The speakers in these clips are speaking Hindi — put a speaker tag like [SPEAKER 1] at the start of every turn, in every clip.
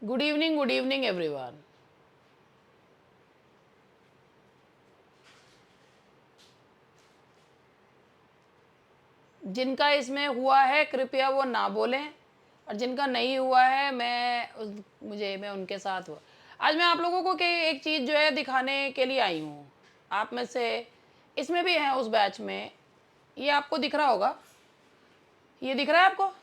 [SPEAKER 1] Good evening everyone. जिनका इसमें हुआ है कृपया वो ना बोलें, और जिनका नहीं हुआ है मैं उनके साथ हुआ। आज मैं आप लोगों को एक चीज़ जो है दिखाने के लिए आई हूँ। आप में से इसमें भी हैं उस बैच में, ये आपको दिख रहा होगा, ये दिख रहा है आपको?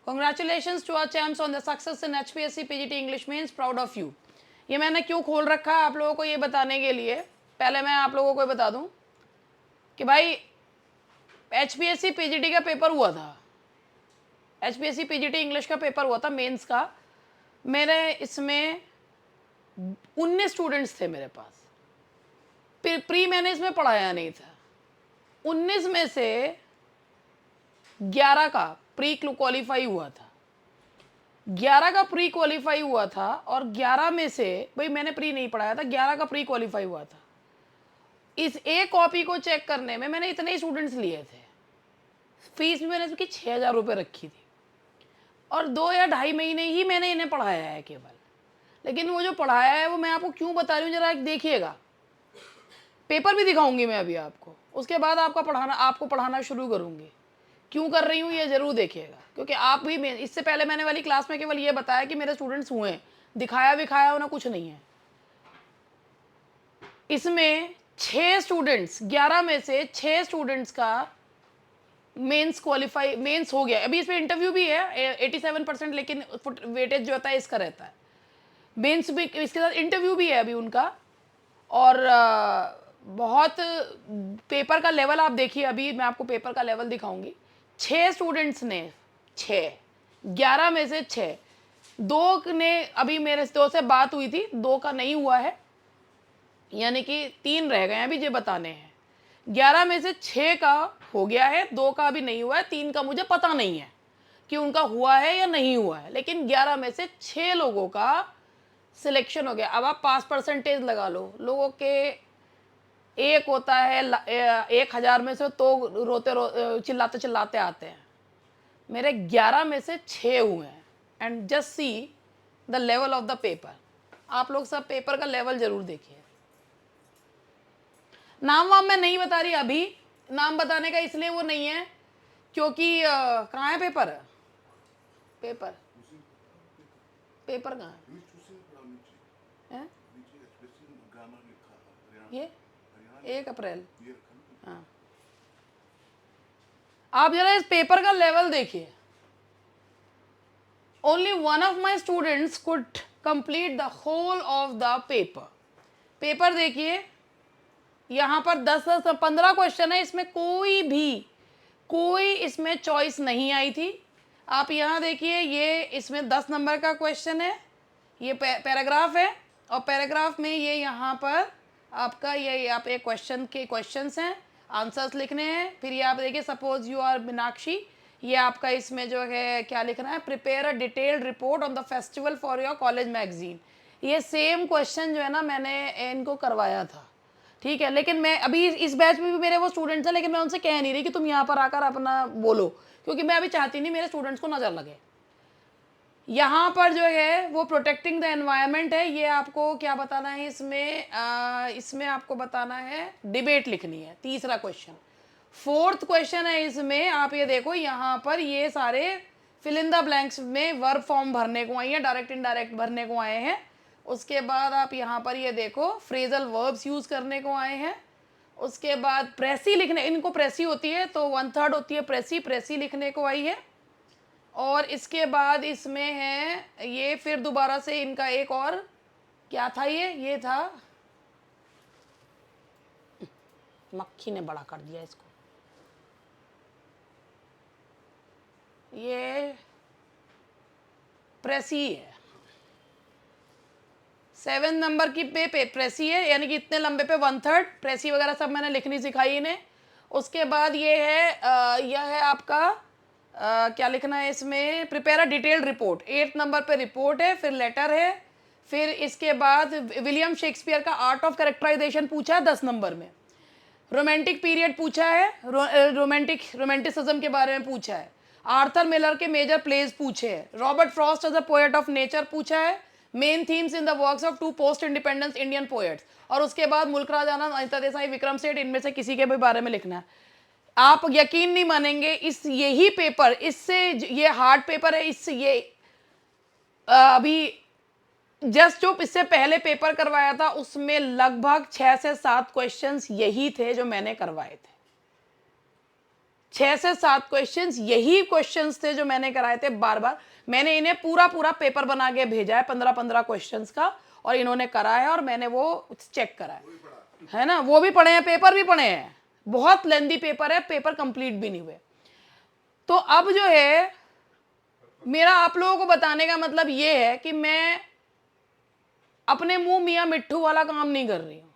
[SPEAKER 1] Congratulations to our champs on the success in HPSC PGT English Mains, proud of you। ये मैंने क्यों खोल रखा है आप लोगों को ये बताने के लिए। पहले मैं आप लोगों को बता दूं कि भाई HPSC PGT का पेपर हुआ था, HPSC PGT इंग्लिश का पेपर हुआ था मेंस का। मेरे इसमें 19 स्टूडेंट्स थे मेरे पास। प्री मैंने इसमें पढ़ाया नहीं था। 19 में से 11 का प्री क्वालीफाई हुआ था, 11 का प्री क्वालीफाई हुआ था, और 11 में से भाई मैंने प्री नहीं पढ़ाया था, 11 का प्री क्वालीफाई हुआ था। इस एक कॉपी को चेक करने में मैंने इतने ही स्टूडेंट्स लिए थे। फीस भी मैंने इसकी 6,000 रुपये रखी थी, और 2 या 2.5 महीने ही मैंने इन्हें पढ़ाया है केवल। लेकिन वो जो पढ़ाया है वो मैं आपको क्यों बता रही हूँ, जरा देखिएगा। पेपर भी दिखाऊंगी मैं अभी आपको, उसके बाद आपको पढ़ाना शुरू करूँगी। क्यों कर रही हूँ ये ज़रूर देखिएगा, क्योंकि आप भी इससे पहले मैंने वाली क्लास में केवल ये बताया कि मेरे स्टूडेंट्स हुए हैं, दिखाया विखाया उन्हें कुछ नहीं है। इसमें 6 स्टूडेंट्स, 11 में से 6 स्टूडेंट्स का मेंस हो गया। अभी इसमें इंटरव्यू भी है 87%, लेकिन वेटेज जो होता है इसका रहता है। मेंस भी, इसके साथ इंटरव्यू भी है अभी उनका। और बहुत पेपर का लेवल आप देखिए, अभी मैं आपको पेपर का लेवल दिखाऊंगी। 6 स्टूडेंट्स ने 11 में से 6, 2 ने अभी मेरे 2 से बात हुई थी, 2 का नहीं हुआ है, यानी कि 3 रह गए हैं अभी, ये बताने हैं। 11 में से 6 का हो गया है, 2 का अभी नहीं हुआ है, 3 का मुझे पता नहीं है कि उनका हुआ है या नहीं हुआ है, लेकिन 11 में से 6 लोगों का सिलेक्शन हो गया। अब आप पास परसेंटेज लगा लो, लोगों के एक होता है 1,000 में से तो चिल्लाते चिल्लाते आते हैं। मेरे 11 में से 6 हुए हैं, and just see the level of the paper. आप लोग सब पेपर का लेवल जरूर देखिए। नाम वाम मैं नहीं बता रही अभी, नाम बताने का इसलिए वो नहीं है क्योंकि कहाँ है पेपर पेपर पेपर कहाँ है? ये 1 अप्रैल। हाँ, आप जरा इस पेपर का लेवल देखिए। Only one of my students could complete the whole of the paper देखिए, यहाँ पर 10-15 क्वेश्चन है, इसमें कोई इसमें चॉइस नहीं आई थी। आप यहाँ देखिए, ये इसमें 10 नंबर का क्वेश्चन है, ये पैराग्राफ है, और पैराग्राफ में ये यहाँ पर आपका ये आप एक क्वेश्चंस हैं, आंसर्स लिखने हैं। फिर ये आप देखिए, सपोज यू आर मीनाक्षी, ये आपका इसमें जो है क्या लिखना है, prepare a detailed report on the festival for your college magazine. ये सेम क्वेश्चन जो है ना मैंने इनको करवाया था, ठीक है। लेकिन मैं अभी इस बैच में भी मेरे वो स्टूडेंट्स हैं, लेकिन मैं उनसे कह नहीं रही कि तुम यहाँ पर आकर अपना बोलो, क्योंकि मैं अभी चाहती नहीं मेरे स्टूडेंट्स को नज़र लगे। यहाँ पर जो है वो प्रोटेक्टिंग द एनवायरनमेंट है। ये आपको क्या बताना है इसमें आपको बताना है, डिबेट लिखनी है, तीसरा क्वेश्चन। 4th क्वेश्चन है इसमें, आप ये देखो यहाँ पर ये सारे फिल इन द ब्लैंक्स में वर्ब फॉर्म भरने को आए हैं, डायरेक्ट इनडायरेक्ट भरने को आए हैं। उसके बाद आप यहाँ पर ये देखो फ्रेजल वर्ब्स यूज़ करने को आए हैं। उसके बाद प्रेसी लिखने, इनको प्रेसी होती है तो 1/3 होती है प्रेसी लिखने को आई है। और इसके बाद इसमें है ये, फिर दोबारा से इनका एक और क्या था, ये था, मक्खी ने बड़ा कर दिया इसको, ये प्रेसी है, 7 नंबर की पे प्रेसी है, यानी कि इतने लंबे पे 1/3 प्रेसी वगैरह सब मैंने लिखनी सिखाई इन्हें। उसके बाद ये है यह है आपका क्या लिखना है इसमें, prepare a detailed report, 8 number पे रिपोर्ट है, फिर लेटर है, फिर इसके बाद विलियम शेक्सपियर का आर्ट ऑफ कैरेक्टराइजेशन पूछा है 10 नंबर में, रोमांटिक पीरियड पूछा है, रोमांटिसिज्म के बारे में पूछा है, आर्थर मिलर के मेजर प्लेज पूछे हैं, Robert Frost as a poet of nature पूछा है, main themes in the works of 2 post independence Indian poets, और उसके बाद मुल्क राज आनंद, अनिता देसाई, विक्रम सेठ, इनमें से किसी के भी बारे में लिखना है। आप यकीन नहीं मानेंगे, इस यही पेपर, इससे ये हार्ड पेपर है, इससे ये अभी जस्ट जो इससे पहले पेपर करवाया था उसमें लगभग 6 से 7 क्वेश्चंस यही थे जो मैंने करवाए थे। 6 से 7 क्वेश्चंस यही क्वेश्चंस थे जो मैंने कराए थे बार बार। मैंने इन्हें पूरा पूरा पेपर बना के भेजा है 15-15 क्वेश्चंस का, और इन्होंने करा है और मैंने वो चेक करा है ना। वो भी पढ़े हैं, पेपर भी पढ़े हैं, बहुत लेंदी पेपर है, पेपर कंप्लीट भी नहीं हुए। तो अब जो है मेरा आप लोगों को बताने का मतलब ये है कि मैं अपने मुंह मियाँ मिट्ठू वाला काम नहीं कर रही हूँ,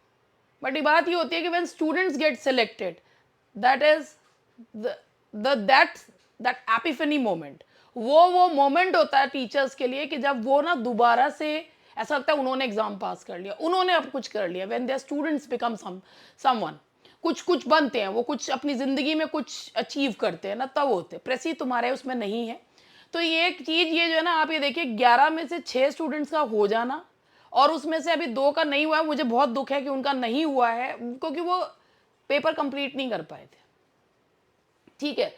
[SPEAKER 1] बट ये बात ये होती है कि when students get selected, that is that Epiphany moment, वो मोमेंट होता है टीचर्स के लिए कि जब वो ना दोबारा से ऐसा लगता है उन्होंने एग्जाम पास कर लिया, उन्होंने अब कुछ कर लिया। When their students become someone, कुछ बनते हैं, वो कुछ अपनी ज़िंदगी में कुछ अचीव करते हैं ना, तब होते हैं। प्रेसी तुम्हारे उसमें नहीं है। तो ये एक चीज़ ये जो है ना, आप ये देखिए 11 में से 6 स्टूडेंट्स का हो जाना, और उसमें से अभी 2 का नहीं हुआ है। मुझे बहुत दुख है कि उनका नहीं हुआ है, क्योंकि वो पेपर कंप्लीट नहीं कर पाए थे। ठीक है,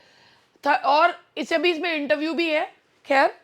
[SPEAKER 1] और इससे भी इसमें इंटरव्यू भी है। खैर